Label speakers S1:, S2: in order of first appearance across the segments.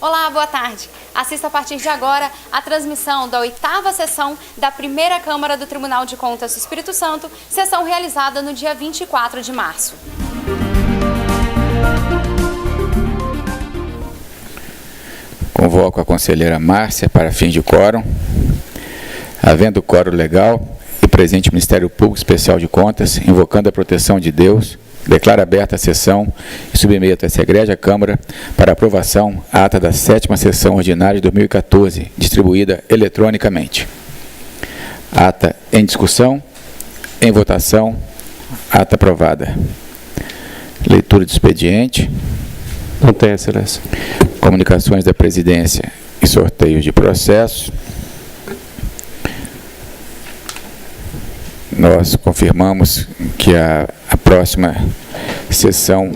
S1: Olá, boa tarde. Assista a partir de agora a transmissão da 8ª sessão da primeira Câmara do Tribunal de Contas do Espírito Santo, sessão realizada no dia 24 de março.
S2: Convoco a conselheira Márcia para fins de quórum. Havendo quórum legal e presente o Ministério Público Especial de Contas, invocando a proteção de Deus, declaro aberta a sessão e submeto a essa egrégia Câmara para aprovação a ata da 7ª sessão ordinária de 2014, distribuída eletronicamente. Ata em discussão, em votação, ata aprovada. Leitura do expediente.
S3: Não tem, Excelência.
S2: Comunicações da Presidência e sorteios de processos. Nós confirmamos que a próxima sessão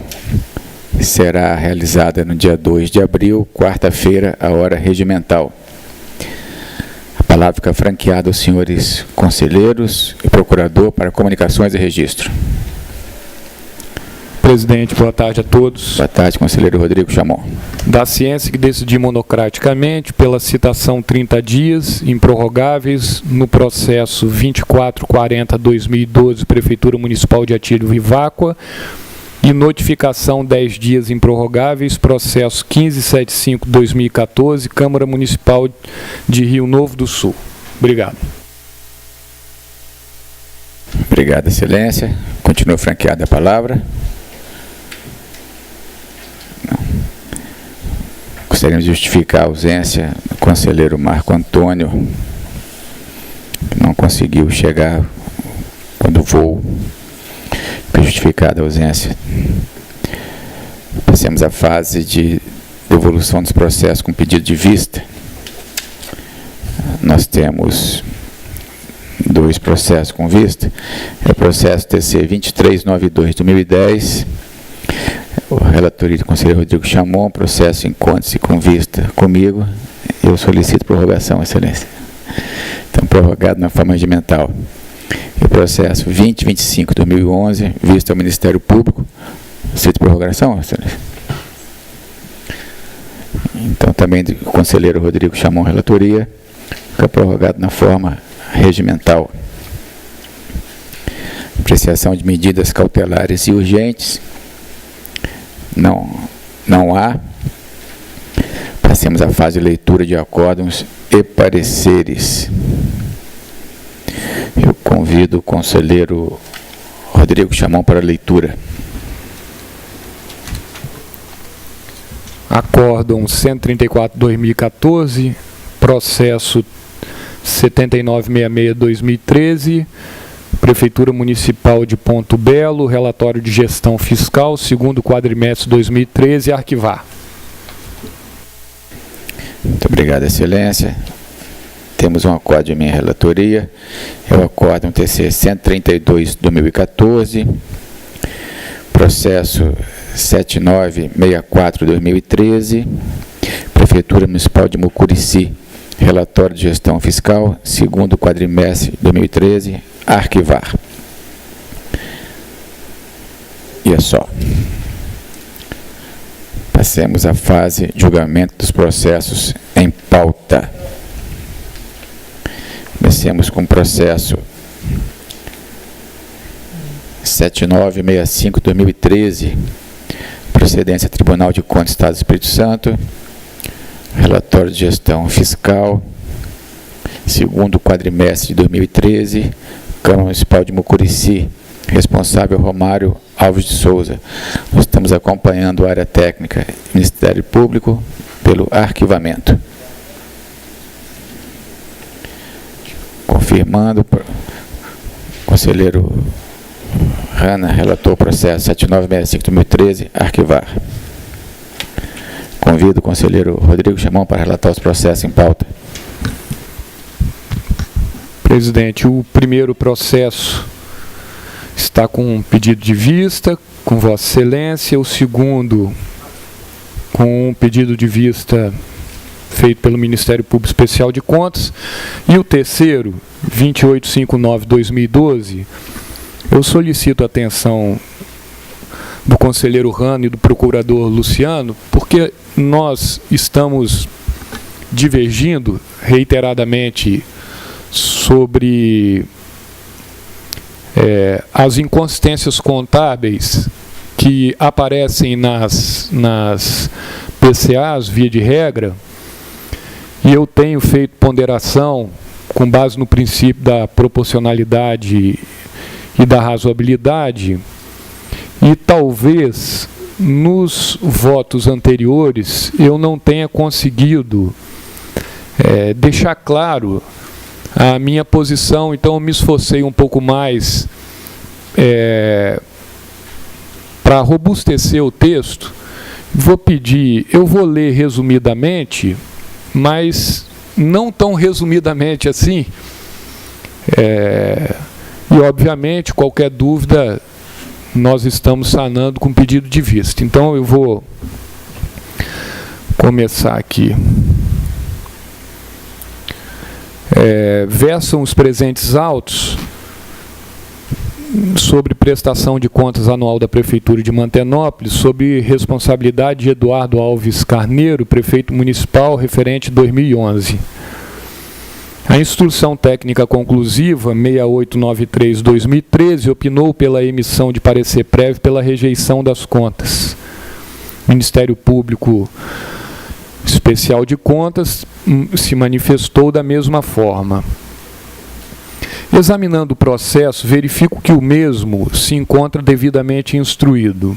S2: será realizada no dia 2 de abril, quarta-feira, a hora regimental. A palavra fica franqueada aos senhores conselheiros e procurador para comunicações e registro.
S3: Presidente, boa tarde a todos.
S2: Boa tarde, conselheiro Rodrigo Chamon.
S3: Da ciência que decidi monocraticamente pela citação 30 dias improrrogáveis no processo 2440-2012, Prefeitura Municipal de Atílio Viváqua, e notificação 10 dias improrrogáveis, processo 1575-2014, Câmara Municipal de Rio Novo do Sul. Obrigado.
S2: Obrigado, Excelência. Continua franqueada a palavra. Gostaríamos de justificar a ausência do conselheiro Marco Antônio, que não conseguiu chegar quando voo. Foi justificada a ausência. Passemos à fase de devolução dos processos com pedido de vista. Nós temos 2 processos com vista. É o processo TC 2392-2010, o relatoria do conselheiro Rodrigo Chamon, processo encontra-se com vista comigo. Eu solicito prorrogação, Excelência. Então, prorrogado na forma regimental. E o processo 2025-2011, vista ao Ministério Público. Aceito prorrogação, Excelência? Então, também do conselheiro Rodrigo Chamon, relatoria, fica prorrogado na forma regimental. Apreciação de medidas cautelares e urgentes. Não há. Passemos à fase de leitura de acórdãos e pareceres. Eu convido o conselheiro Rodrigo Chamon para a leitura.
S3: Acórdão 134/2014, processo 7966/2013, Prefeitura Municipal de Ponto Belo, relatório de gestão fiscal, segundo quadrimestre 2013, arquivar.
S2: Muito obrigado, Excelência. Temos um acórdão de minha relatoria, é o acórdão TC 132/2014, processo 7964/2013, Prefeitura Municipal de Mucurici, relatório de gestão fiscal, segundo quadrimestre 2013, arquivar. E é só. Passemos à fase de julgamento dos processos em pauta. Comecemos com o processo 7965/2013, procedência Tribunal de Contas do Estado do Espírito Santo, relatório de gestão fiscal, segundo quadrimestre de 2013, Câmara Municipal de Mucurici, responsável Romário Alves de Souza. Nós estamos acompanhando a área técnica do Ministério Público pelo arquivamento. Confirmando, o conselheiro Rana relatou o processo 7965/2013, arquivar. Convido o conselheiro Rodrigo Chamon para relatar os processos em pauta.
S3: Presidente, o primeiro processo está com um pedido de vista, com Vossa Excelência. O segundo, com um pedido de vista feito pelo Ministério Público Especial de Contas. E o terceiro, 2859/2012, eu solicito a atenção do conselheiro Rano e do procurador Luciano, porque nós estamos divergindo reiteradamente sobre as inconsistências contábeis que aparecem nas PCAs, via de regra, e eu tenho feito ponderação com base no princípio da proporcionalidade e da razoabilidade, e talvez nos votos anteriores eu não tenha conseguido deixar claro a minha posição, então eu me esforcei um pouco mais para robustecer o texto. Eu vou ler resumidamente, mas não tão resumidamente assim, e obviamente qualquer dúvida nós estamos sanando com pedido de vista. Então eu vou começar aqui. Versam os presentes autos sobre prestação de contas anual da Prefeitura de Mantenópolis, sob responsabilidade de Eduardo Alves Carneiro, prefeito municipal, referente 2011. A instrução técnica conclusiva 6893/2013 opinou pela emissão de parecer prévio pela rejeição das contas. O Ministério Público Especial de Contas se manifestou da mesma forma. Examinando o processo, verifico que o mesmo se encontra devidamente instruído.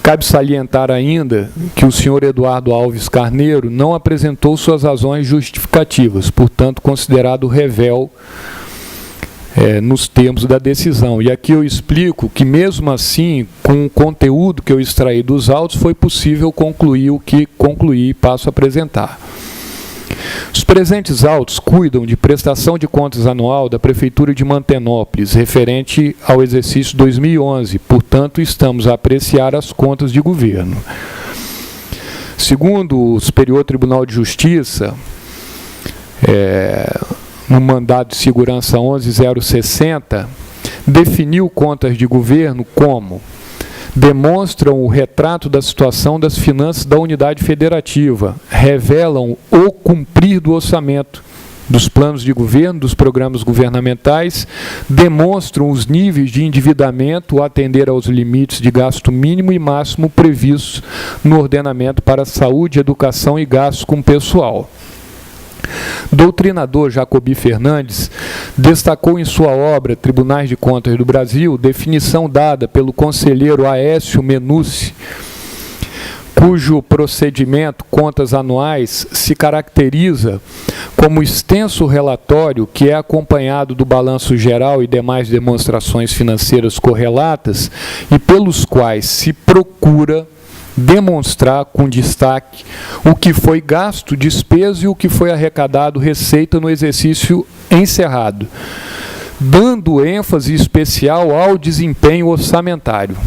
S3: Cabe salientar ainda que o senhor Eduardo Alves Carneiro não apresentou suas razões justificativas, portanto, considerado rével nos termos da decisão. E aqui eu explico que, mesmo assim, com o conteúdo que eu extraí dos autos, foi possível concluir o que concluí e passo a apresentar. Os presentes autos cuidam de prestação de contas anual da Prefeitura de Mantenópolis, referente ao exercício 2011, portanto, estamos a apreciar as contas de governo. Segundo o Superior Tribunal de Justiça, no mandado de segurança 11.060, definiu contas de governo como: demonstram o retrato da situação das finanças da unidade federativa, revelam o cumprir do orçamento, dos planos de governo, dos programas governamentais, demonstram os níveis de endividamento, atender aos limites de gasto mínimo e máximo previstos no ordenamento para saúde, educação e gastos com pessoal. Doutrinador Jacobi Fernandes destacou em sua obra Tribunais de Contas do Brasil definição dada pelo conselheiro Aécio Menucci, cujo procedimento Contas Anuais se caracteriza como extenso relatório que é acompanhado do balanço geral e demais demonstrações financeiras correlatas e pelos quais se procura demonstrar com destaque o que foi gasto, despesa e o que foi arrecadado, receita no exercício encerrado, dando ênfase especial ao desempenho orçamentário.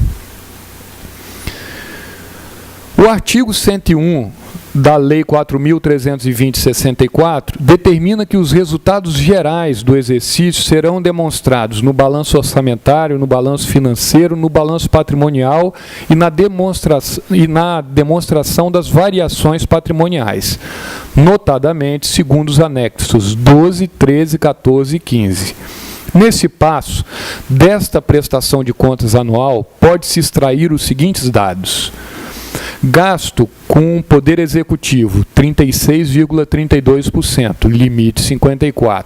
S3: O artigo 101 da Lei 4.320/64 determina que os resultados gerais do exercício serão demonstrados no balanço orçamentário, no balanço financeiro, no balanço patrimonial e na demonstração das variações patrimoniais, notadamente segundo os anexos 12, 13, 14 e 15. Nesse passo, desta prestação de contas anual, pode-se extrair os seguintes dados: gasto com o Poder Executivo, 36,32%, limite 54%.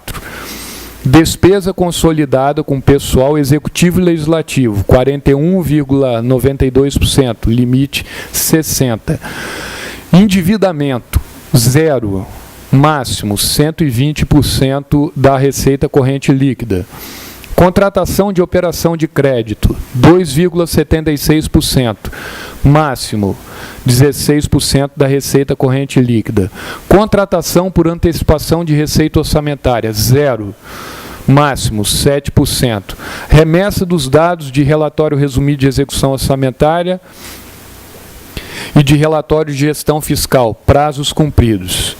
S3: Despesa consolidada com pessoal executivo e legislativo, 41,92%, limite 60%. Endividamento, 0%, máximo 120% da receita corrente líquida. Contratação de operação de crédito, 2,76%, máximo 16% da receita corrente líquida. Contratação por antecipação de receita orçamentária, 0%, máximo 7%. Remessa dos dados de relatório resumido de execução orçamentária e de relatório de gestão fiscal, prazos cumpridos.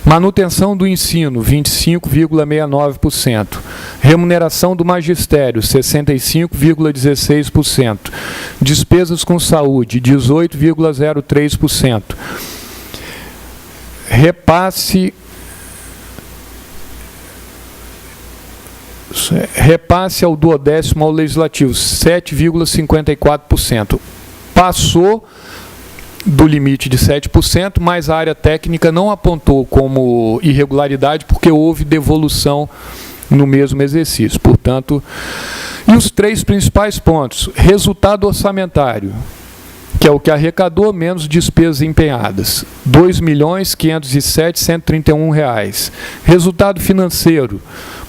S3: Manutenção do ensino, 25,69%. Remuneração do magistério, 65,16%. Despesas com saúde, 18,03%. Repasse ao duodécimo ao legislativo, 7,54%. Passou do limite de 7%, mas a área técnica não apontou como irregularidade porque houve devolução no mesmo exercício. Portanto, e os 3 principais pontos: resultado orçamentário, que é o que arrecadou menos despesas empenhadas, R$ 2.507.131. Resultado financeiro,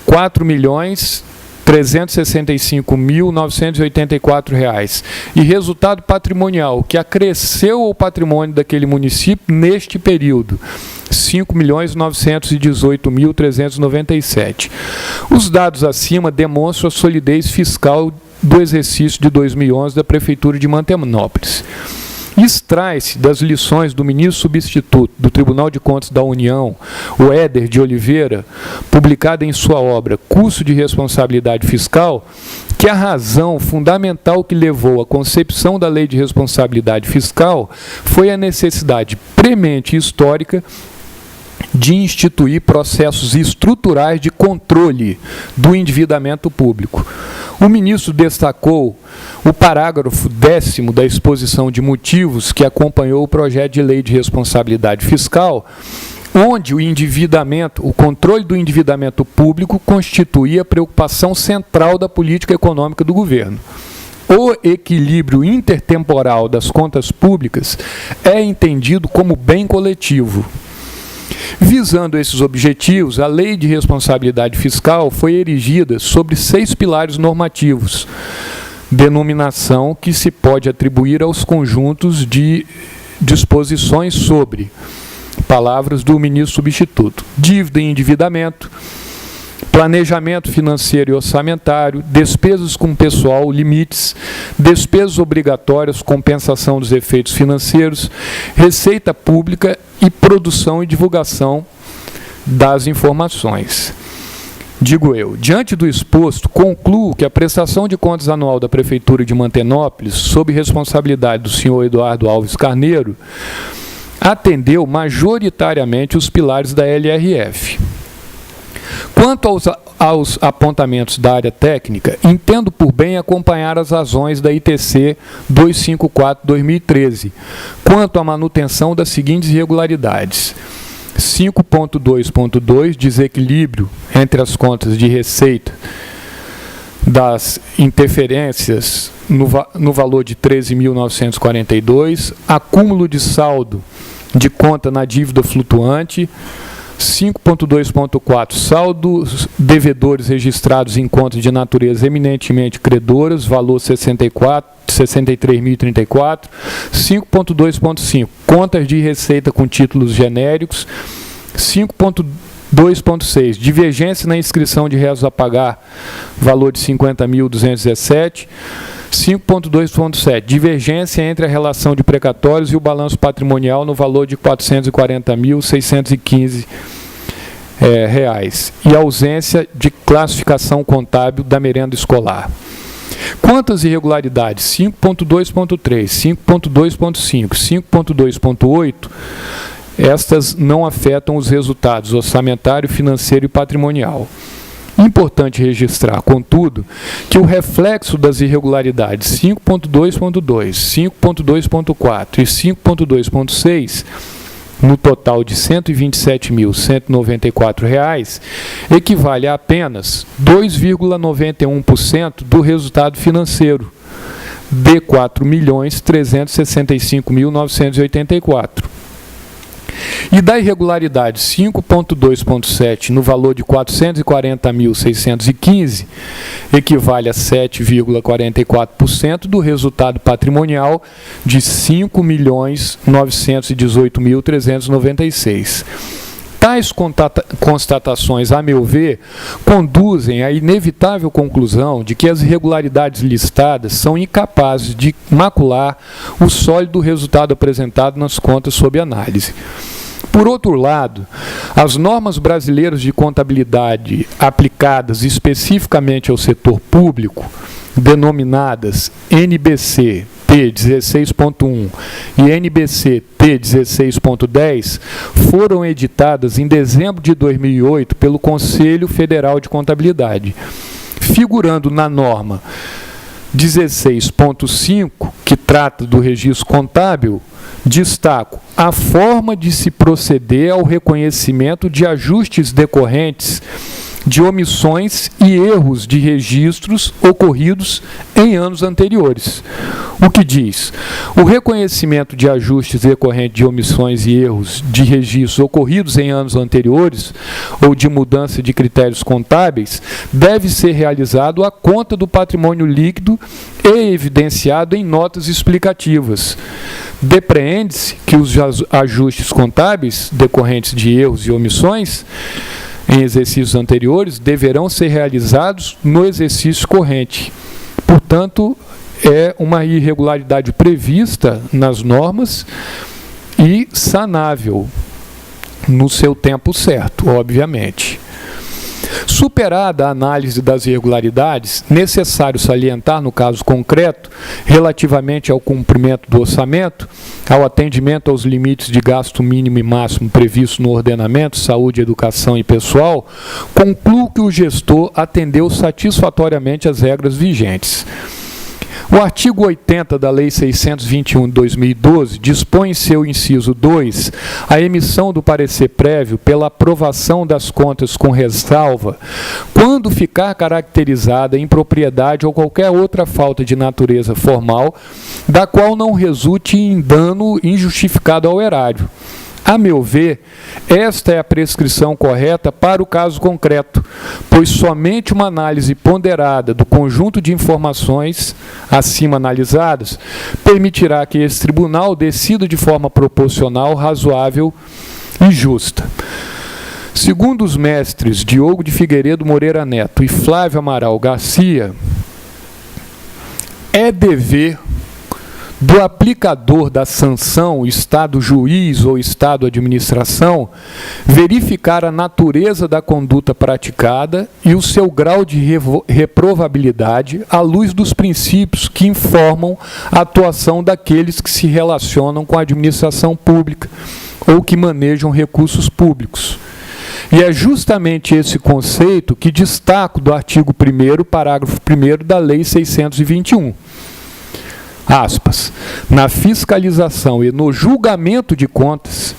S3: R$ 4.365.984. E resultado patrimonial, que acresceu o patrimônio daquele município neste período, R$ 5.918.397. Os dados acima demonstram a solidez fiscal do exercício de 2011 da Prefeitura de Mantenópolis. Extrai-se das lições do ministro substituto do Tribunal de Contas da União, o Éder de Oliveira, publicada em sua obra Curso de Responsabilidade Fiscal, que a razão fundamental que levou à concepção da Lei de Responsabilidade Fiscal foi a necessidade premente e histórica de instituir processos estruturais de controle do endividamento público. O ministro destacou o parágrafo 10º da exposição de motivos que acompanhou o projeto de lei de responsabilidade fiscal, onde o controle do endividamento público constituía a preocupação central da política econômica do governo. O equilíbrio intertemporal das contas públicas é entendido como bem coletivo. Visando esses objetivos, a Lei de Responsabilidade Fiscal foi erigida sobre 6 pilares normativos, denominação que se pode atribuir aos conjuntos de disposições sobre, palavras do ministro substituto, dívida e endividamento, planejamento financeiro e orçamentário, despesas com pessoal, limites, despesas obrigatórias, compensação dos efeitos financeiros, receita pública e produção e divulgação das informações. Digo eu, diante do exposto, concluo que a prestação de contas anual da Prefeitura de Mantenópolis, sob responsabilidade do senhor Eduardo Alves Carneiro, atendeu majoritariamente os pilares da LRF. Quanto aos apontamentos da área técnica, entendo por bem acompanhar as razões da ITC 254/2013, quanto à manutenção das seguintes irregularidades: 5.2.2, desequilíbrio entre as contas de receita das interferências no valor de 13.942, acúmulo de saldo de conta na dívida flutuante. 5.2.4, saldos devedores registrados em contas de natureza eminentemente credoras, valor 63.034. 5.2.5, contas de receita com títulos genéricos. 5.2.6, divergência na inscrição de réus a pagar, valor de 50.217. 5.2.7, divergência entre a relação de precatórios e o balanço patrimonial no valor de R$ 440.615 e ausência de classificação contábil da merenda escolar. Quantas irregularidades? 5.2.3, 5.2.5, 5.2.8, estas não afetam os resultados orçamentário, financeiro e patrimonial. Importante registrar, contudo, que o reflexo das irregularidades 5.2.2, 5.2.4 e 5.2.6, no total de R$ 127.194, equivale a apenas 2,91% do resultado financeiro, de R$ 4.365.984. E da irregularidade 5.2.7 no valor de R$ 440.615, equivale a 7,44% do resultado patrimonial de R$ 5.918.396. Tais constatações, a meu ver, conduzem à inevitável conclusão de que as irregularidades listadas são incapazes de macular o sólido resultado apresentado nas contas sob análise. Por outro lado, as normas brasileiras de contabilidade aplicadas especificamente ao setor público, denominadas NBC P16.1 e NBC P16.10, foram editadas em dezembro de 2008 pelo Conselho Federal de Contabilidade, figurando na norma 16.5, que trata do registro contábil. Destaco a forma de se proceder ao reconhecimento de ajustes decorrentes de omissões e erros de registros ocorridos em anos anteriores. O que diz? O reconhecimento de ajustes decorrentes de omissões e erros de registros ocorridos em anos anteriores ou de mudança de critérios contábeis deve ser realizado à conta do patrimônio líquido e evidenciado em notas explicativas. Depreende-se que os ajustes contábeis decorrentes de erros e omissões em exercícios anteriores deverão ser realizados no exercício corrente. Portanto, é uma irregularidade prevista nas normas e sanável no seu tempo certo, obviamente. Superada a análise das irregularidades, necessário salientar, no caso concreto, relativamente ao cumprimento do orçamento, ao atendimento aos limites de gasto mínimo e máximo previstos no ordenamento, saúde, educação e pessoal, concluo que o gestor atendeu satisfatoriamente às regras vigentes. O artigo 80 da Lei 621 de 2012 dispõe em seu inciso 2 a emissão do parecer prévio pela aprovação das contas com ressalva quando ficar caracterizada impropriedade ou qualquer outra falta de natureza formal, da qual não resulte em dano injustificado ao erário. A meu ver, esta é a prescrição correta para o caso concreto, pois somente uma análise ponderada do conjunto de informações acima analisadas permitirá que esse tribunal decida de forma proporcional, razoável e justa. Segundo os mestres Diogo de Figueiredo Moreira Neto e Flávio Amaral Garcia, é dever do aplicador da sanção, Estado juiz ou Estado administração, verificar a natureza da conduta praticada e o seu grau de reprovabilidade à luz dos princípios que informam a atuação daqueles que se relacionam com a administração pública ou que manejam recursos públicos. E é justamente esse conceito que destaco do artigo 1º, parágrafo 1º da Lei 621. Aspas, na fiscalização e no julgamento de contas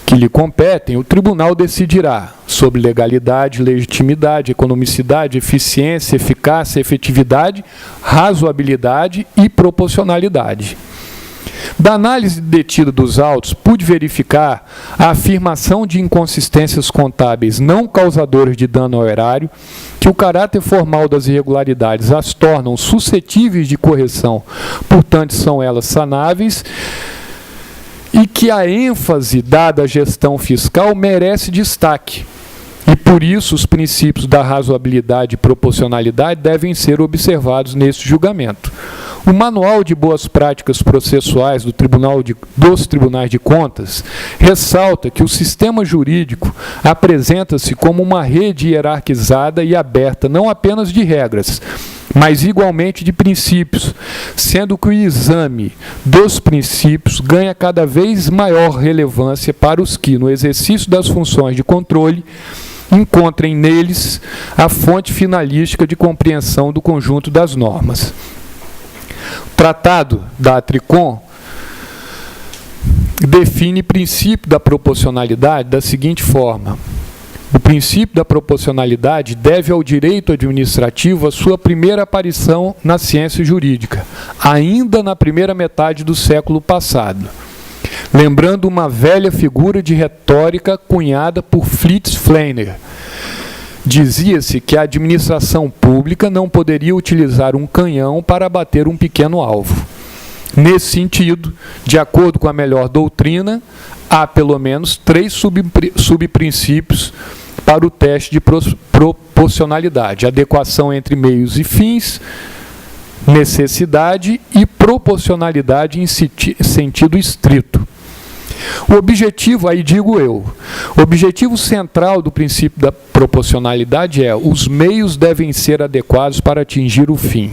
S3: que lhe competem, o tribunal decidirá sobre legalidade, legitimidade, economicidade, eficiência, eficácia, efetividade, razoabilidade e proporcionalidade. Da análise detida dos autos, pude verificar a afirmação de inconsistências contábeis não causadoras de dano ao erário, que o caráter formal das irregularidades as tornam suscetíveis de correção, portanto são elas sanáveis, e que a ênfase dada à gestão fiscal merece destaque. E por isso os princípios da razoabilidade e proporcionalidade devem ser observados neste julgamento. O Manual de Boas Práticas Processuais dos Tribunais de Contas ressalta que o sistema jurídico apresenta-se como uma rede hierarquizada e aberta não apenas de regras, mas igualmente de princípios, sendo que o exame dos princípios ganha cada vez maior relevância para os que, no exercício das funções de controle, encontrem neles a fonte finalística de compreensão do conjunto das normas. O Tratado da Atricom define o princípio da proporcionalidade da seguinte forma: o princípio da proporcionalidade deve ao direito administrativo a sua primeira aparição na ciência jurídica, ainda na primeira metade do século passado. Lembrando uma velha figura de retórica cunhada por Fritz Fleiner. Dizia-se que a administração pública não poderia utilizar um canhão para abater um pequeno alvo. Nesse sentido, de acordo com a melhor doutrina, há pelo menos 3 subprincípios para o teste de proporcionalidade: adequação entre meios e fins, necessidade e proporcionalidade em sentido estrito. O objetivo, aí digo eu, o objetivo central do princípio da proporcionalidade é: os meios devem ser adequados para atingir o fim.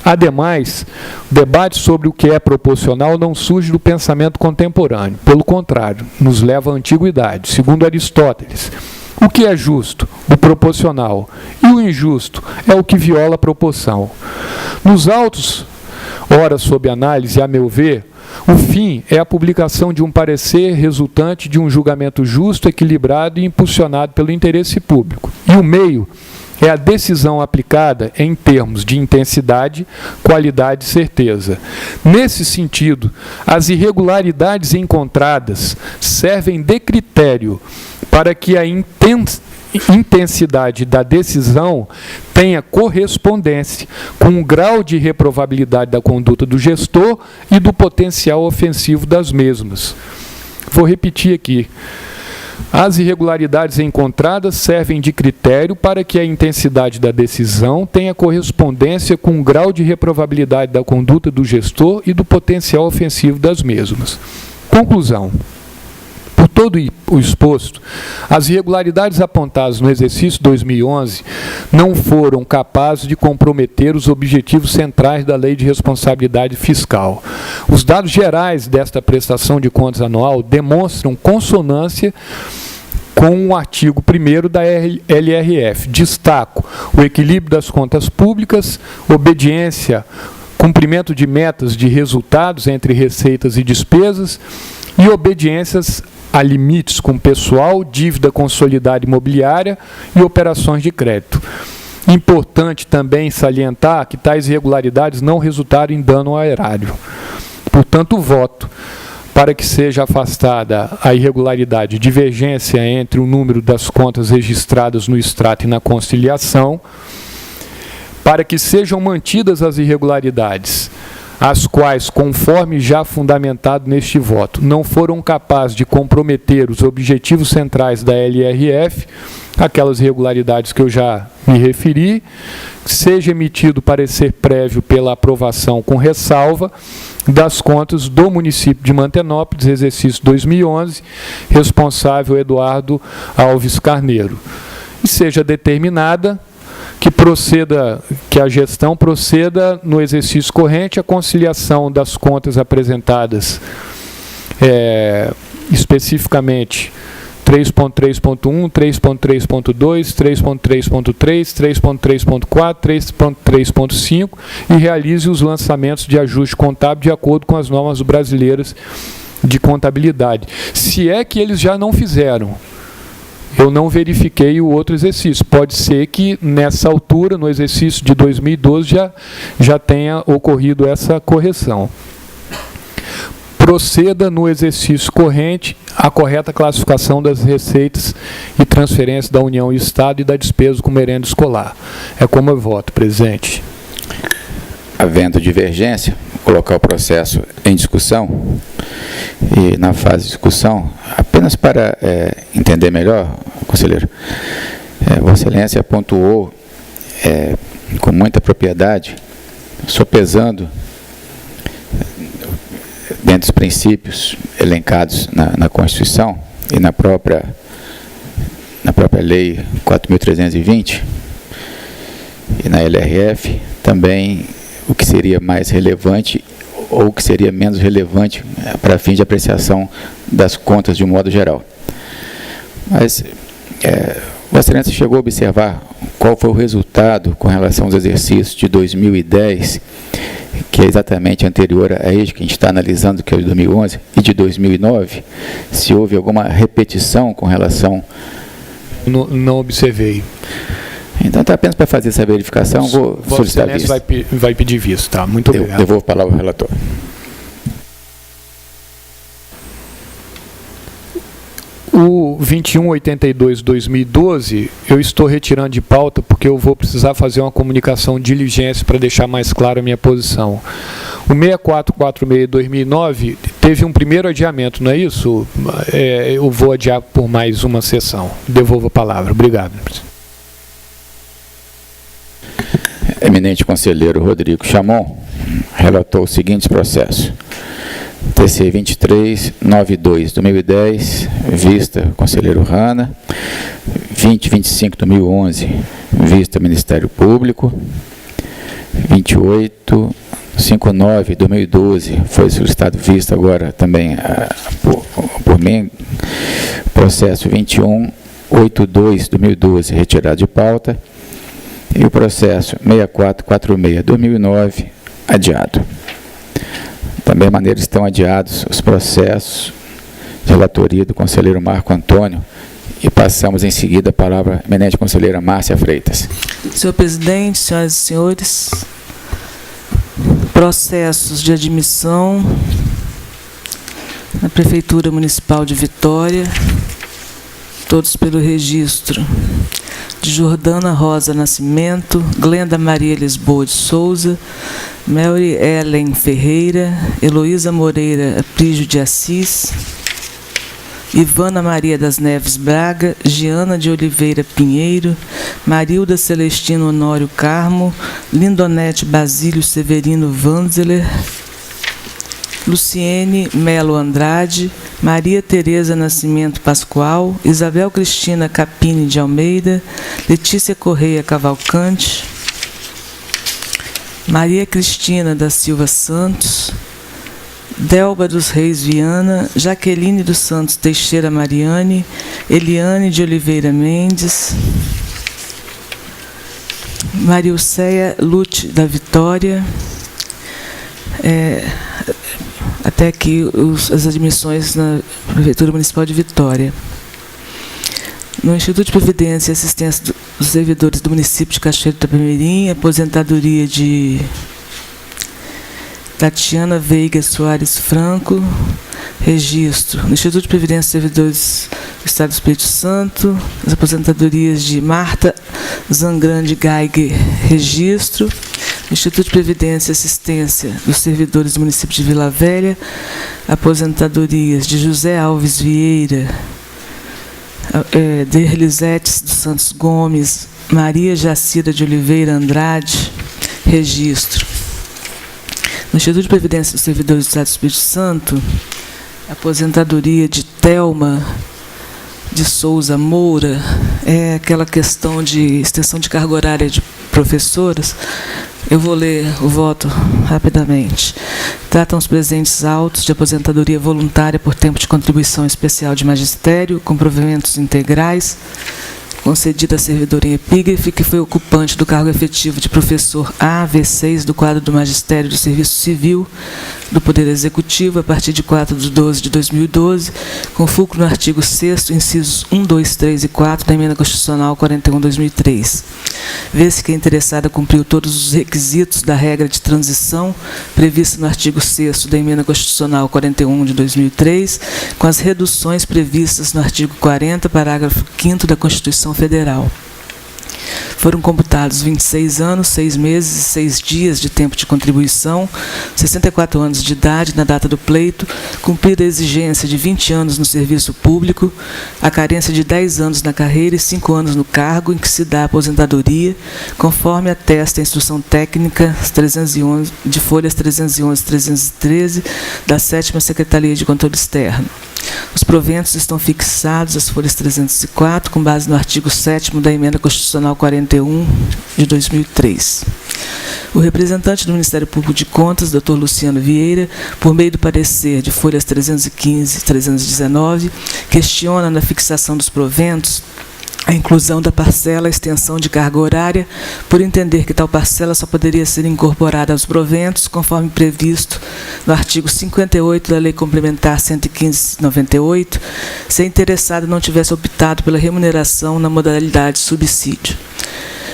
S3: Ademais, o debate sobre o que é proporcional não surge do pensamento contemporâneo. Pelo contrário, nos leva à antiguidade. Segundo Aristóteles, o que é justo? O proporcional. E o injusto é o que viola a proporção. Nos autos, ora sob análise, a meu ver, o fim é a publicação de um parecer resultante de um julgamento justo, equilibrado e impulsionado pelo interesse público. E o meio é a decisão aplicada em termos de intensidade, qualidade e certeza. Nesse sentido, as irregularidades encontradas servem de critério para que a intensidade da decisão tenha correspondência com o grau de reprovabilidade da conduta do gestor e do potencial ofensivo das mesmas. Vou repetir aqui. As irregularidades encontradas servem de critério para que a intensidade da decisão tenha correspondência com o grau de reprovabilidade da conduta do gestor e do potencial ofensivo das mesmas. Conclusão. Por todo o exposto, as irregularidades apontadas no exercício 2011 não foram capazes de comprometer os objetivos centrais da Lei de Responsabilidade Fiscal. Os dados gerais desta prestação de contas anual demonstram consonância com o artigo 1º da LRF. Destaco o equilíbrio das contas públicas, obediência, cumprimento de metas de resultados entre receitas e despesas e obediências a limites com pessoal, dívida consolidada imobiliária e operações de crédito. Importante também salientar que tais irregularidades não resultaram em dano ao erário. Portanto, voto para que seja afastada a irregularidade, divergência entre o número das contas registradas no extrato e na conciliação, para que sejam mantidas as irregularidades, as quais, conforme já fundamentado neste voto, não foram capazes de comprometer os objetivos centrais da LRF, aquelas irregularidades que eu já me referi, seja emitido parecer prévio pela aprovação com ressalva das contas do município de Mantenópolis, exercício 2011, responsável Eduardo Alves Carneiro. E seja determinada que a gestão proceda no exercício corrente a conciliação das contas apresentadas especificamente 3.3.1, 3.3.2, 3.3.3, 3.3.4, 3.3.5 e realize os lançamentos de ajuste contábil de acordo com as normas brasileiras de contabilidade. Se é que eles já não fizeram. Eu não verifiquei o outro exercício. Pode ser que, nessa altura, no exercício de 2012, já tenha ocorrido essa correção. Proceda no exercício corrente a correta classificação das receitas e transferências da União e Estado e da despesa com merenda escolar. É como eu voto, presidente.
S2: Havendo divergência, colocar o processo em discussão. E na fase de discussão, apenas para entender melhor, conselheiro, Vossa Excelência pontuou com muita propriedade, sopesando dentro dos princípios elencados na Constituição e na própria Lei 4.320 e na LRF, também o que seria mais relevante ou o que seria menos relevante para fim de apreciação das contas de um modo geral. Mas Vossa Excelência chegou a observar qual foi o resultado com relação aos exercícios de 2010, que é exatamente anterior a este que a gente está analisando, que é o de 2011, e de 2009, se houve alguma repetição com relação...
S3: Não observei.
S2: Então, apenas para fazer essa verificação, vou solicitar a vista.
S3: Vai pedir vista, tá? Muito obrigado.
S2: Devolvo a palavra ao relator.
S3: O 2182-2012, eu estou retirando de pauta porque eu vou precisar fazer uma comunicação de diligência para deixar mais clara a minha posição. O 6446-2009 teve um primeiro adiamento, não é isso? Eu vou adiar por mais uma sessão. Devolvo a palavra. Obrigado.
S2: Eminente conselheiro Rodrigo Chamon relatou os seguintes processos. TC 2392/2010, vista conselheiro Rana. 2025/2011, vista Ministério Público. 2859/2012, foi solicitado vista agora também por mim. Processo 2182/2012, retirado de pauta. E o processo 6446/2009, adiado. Também maneira estão adiados os processos de relatoria do conselheiro Marco Antônio. E passamos em seguida a palavra à eminente conselheira Márcia Freitas.
S4: Senhor presidente, senhoras e senhores, processos de admissão na Prefeitura Municipal de Vitória, todos pelo registro de Jordana Rosa Nascimento, Glenda Maria Lisboa de Souza, Mary Ellen Ferreira, Heloísa Moreira Aprígio de Assis, Ivana Maria das Neves Braga, Giana de Oliveira Pinheiro, Marilda Celestino Honório Carmo, Lindonete Basílio Severino Vanzeler, Luciene Melo Andrade, Maria Tereza Nascimento Pascoal, Isabel Cristina Capini de Almeida, Letícia Correia Cavalcante, Maria Cristina da Silva Santos, Delba dos Reis Viana, Jaqueline dos Santos Teixeira Mariane, Eliane de Oliveira Mendes, Mariuceia Lute da Vitória, até aqui as admissões na Prefeitura Municipal de Vitória. No Instituto de Previdência e Assistência dos Servidores do Município de Cachoeiro de Itapemirim, aposentadoria de Tatiana Veiga Soares Franco, registro. No Instituto de Previdência e Servidores do Estado do Espírito Santo, as aposentadorias de Marta Zangrande Geiger, registro. No Instituto de Previdência e Assistência dos Servidores do Município de Vila Velha, aposentadorias de José Alves Vieira, Derlisetes dos Santos Gomes, Maria Jacira de Oliveira Andrade, registro. No Instituto de Previdência dos Servidores do Estado do Espírito Santo, aposentadoria de Thelma de Souza Moura, é aquela questão de extensão de carga horária de professoras. Eu vou ler o voto rapidamente. Tratam os presentes autos de aposentadoria voluntária por tempo de contribuição especial de magistério, com provimentos integrais, concedida a servidor em epígrafe, que foi ocupante do cargo efetivo de professor AV6 do quadro do Magistério do Serviço Civil do Poder Executivo, a partir de 4/12/2012, com fulcro no artigo 6º, incisos 1, 2, 3 e 4 da Emenda Constitucional 41/2003. Vê-se que a interessada cumpriu todos os requisitos da regra de transição prevista no artigo 6º da Emenda Constitucional 41/2003, com as reduções previstas no artigo 40, parágrafo 5º da Constituição Federal. Foram computados 26 anos, 6 meses e 6 dias de tempo de contribuição, 64 anos de idade na data do pleito, cumprida a exigência de 20 anos no serviço público, a carência de 10 anos na carreira e 5 anos no cargo em que se dá a aposentadoria, conforme atesta a instrução técnica 311, de folhas 311 e 313 da 7ª Secretaria de Controle Externo. Os proventos estão fixados às folhas 304, com base no artigo 7º da Emenda Constitucional 41 de 2003. O representante do Ministério Público de Contas, Dr. Luciano Vieira, por meio do parecer de folhas 315 e 319, questiona na fixação dos proventos a inclusão da parcela extensão de carga horária, por entender que tal parcela só poderia ser incorporada aos proventos, conforme previsto no artigo 58 da Lei Complementar 115/98, se a interessada não tivesse optado pela remuneração na modalidade subsídio.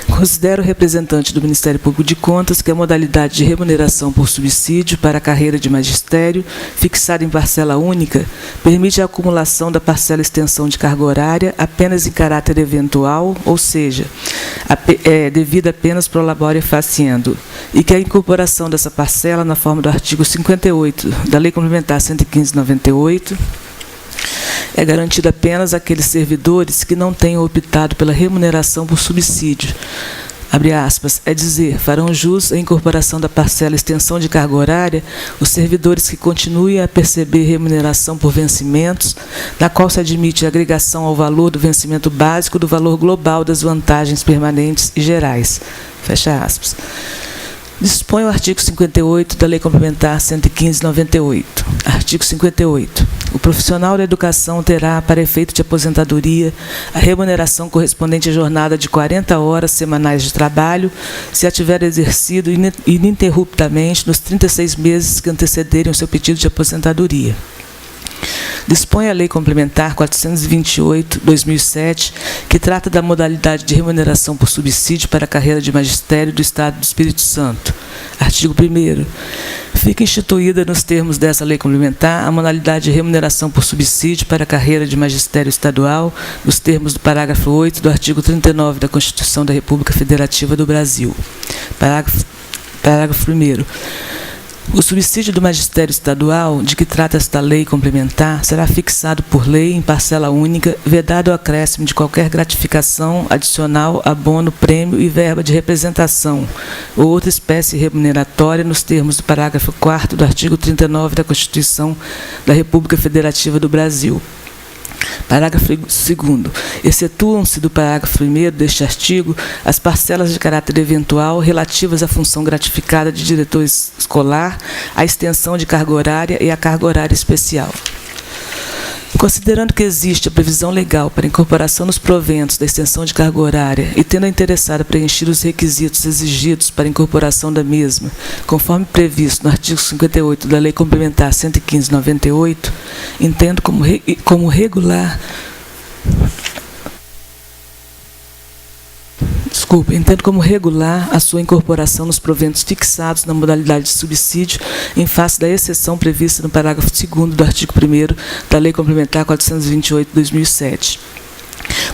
S4: Considero o representante do Ministério Público de Contas que a modalidade de remuneração por subsídio para a carreira de magistério, fixada em parcela única, permite a acumulação da parcela extensão de carga horária apenas em caráter eventual, ou seja, devida apenas pro labore faciendo, e que a incorporação dessa parcela na forma do artigo 58 da Lei Complementar 115/98 é garantida apenas àqueles servidores que não tenham optado pela remuneração por subsídio, abre aspas, é dizer, farão jus à incorporação da parcela extensão de carga horária os servidores que continuem a perceber remuneração por vencimentos, na qual se admite a agregação ao valor do vencimento básico do valor global das vantagens permanentes e gerais. Fecha aspas. Dispõe o artigo 58 da Lei Complementar 115/98. Artigo 58. O profissional da educação terá, para efeito de aposentadoria, a remuneração correspondente à jornada de 40 horas semanais de trabalho, se a tiver exercido ininterruptamente nos 36 meses que antecederem o seu pedido de aposentadoria. Dispõe a Lei Complementar 428/2007, que trata da modalidade de remuneração por subsídio para a carreira de magistério do Estado do Espírito Santo. Artigo 1º. Fica instituída, nos termos dessa Lei Complementar, a modalidade de remuneração por subsídio para a carreira de magistério estadual, nos termos do parágrafo 8 do artigo 39 da Constituição da República Federativa do Brasil. Parágrafo 1º. O subsídio do magistério estadual, de que trata esta lei complementar, será fixado por lei em parcela única, vedado o acréscimo de qualquer gratificação adicional, abono, prêmio e verba de representação ou outra espécie remuneratória nos termos do parágrafo 4º do artigo 39 da Constituição da República Federativa do Brasil. Parágrafo 2º. Excetuam-se do parágrafo 1º deste artigo as parcelas de caráter eventual relativas à função gratificada de diretor escolar, à extensão de carga horária e à carga horária especial. Considerando que existe a previsão legal para incorporação nos proventos da extensão de carga horária e tendo a interessada preenchido os requisitos exigidos para a incorporação da mesma, conforme previsto no artigo 58 da Lei Complementar 115/98, entendo como regular a sua incorporação nos proventos fixados na modalidade de subsídio, em face da exceção prevista no parágrafo 2º do artigo 1º da Lei Complementar 428/2007.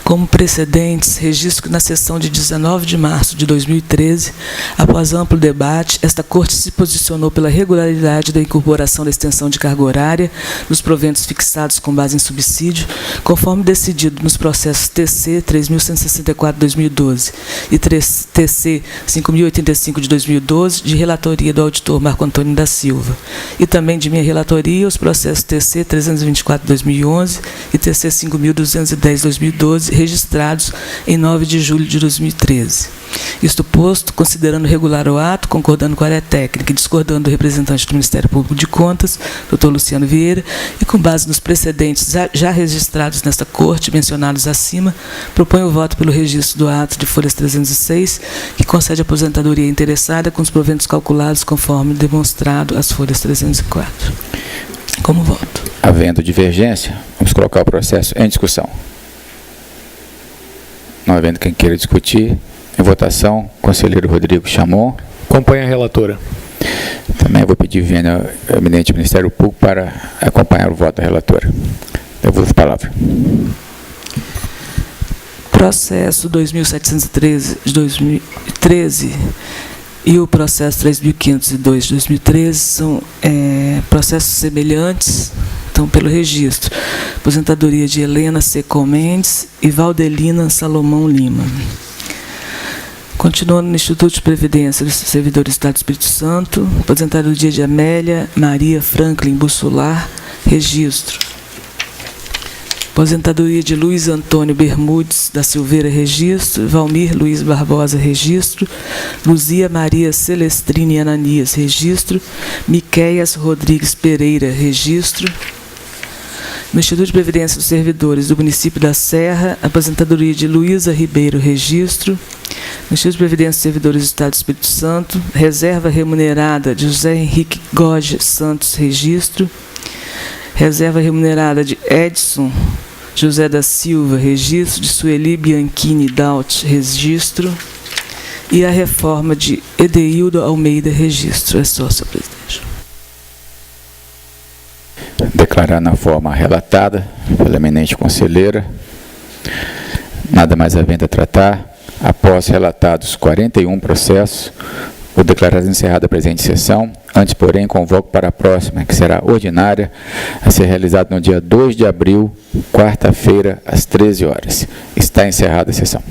S4: Como precedentes, registro que na sessão de 19 de março de 2013, após amplo debate, esta Corte se posicionou pela regularidade da incorporação da extensão de carga horária nos proventos fixados com base em subsídio, conforme decidido nos processos TC 3.164/2012 e TC 5.085 de 2012, de relatoria do auditor Marco Antônio da Silva, e também de minha relatoria os processos TC 324/2011 e TC 5.210/2012, registrados em 9 de julho de 2013. Isto posto, considerando regular o ato, concordando com a área técnica e discordando do representante do Ministério Público de Contas, Dr. Luciano Vieira, e com base nos precedentes já registrados nesta Corte, mencionados acima, proponho o voto pelo registro do ato de folhas 306, que concede aposentadoria interessada com os proventos calculados conforme demonstrado as folhas 304. Como voto?
S2: Havendo divergência, vamos colocar o processo em discussão. Não havendo quem queira discutir, em votação, conselheiro Rodrigo Chamon.
S3: Acompanha a relatora.
S2: Também vou pedir vinha ao eminente Ministério Público para acompanhar o voto da relatora. Devolvo a palavra.
S4: Processo 2.713 de 2013 e o processo 3.502 de 2013 são processos semelhantes. Então, pelo registro, aposentadoria de Helena Secom Mendes e Valdelina Salomão Lima. Continuando no Instituto de Previdência dos Servidores do Estado do Espírito Santo, aposentadoria de Amélia Maria Franklin Bussolar, registro. Aposentadoria de Luiz Antônio Bermudes da Silveira, registro. Valmir Luiz Barbosa, registro. Luzia Maria Celestrine Ananias, registro. Miqueias Rodrigues Pereira, registro. No Instituto de Previdência dos Servidores do Município da Serra, aposentadoria de Luísa Ribeiro, registro. No Instituto de Previdência dos Servidores do Estado do Espírito Santo, reserva remunerada de José Henrique Goge Santos, registro. Reserva remunerada de Edson José da Silva, registro. De Sueli Bianchini Daut, registro. E a reforma de Edeildo Almeida, registro. É só, senhor presidente.
S2: Declarar na forma relatada pela eminente conselheira, nada mais havendo a tratar, após relatados 41 processos, vou declarar encerrada a presente sessão, antes, porém, convoco para a próxima, que será ordinária, a ser realizada no dia 2 de abril, quarta-feira, às 13 horas. Está encerrada a sessão.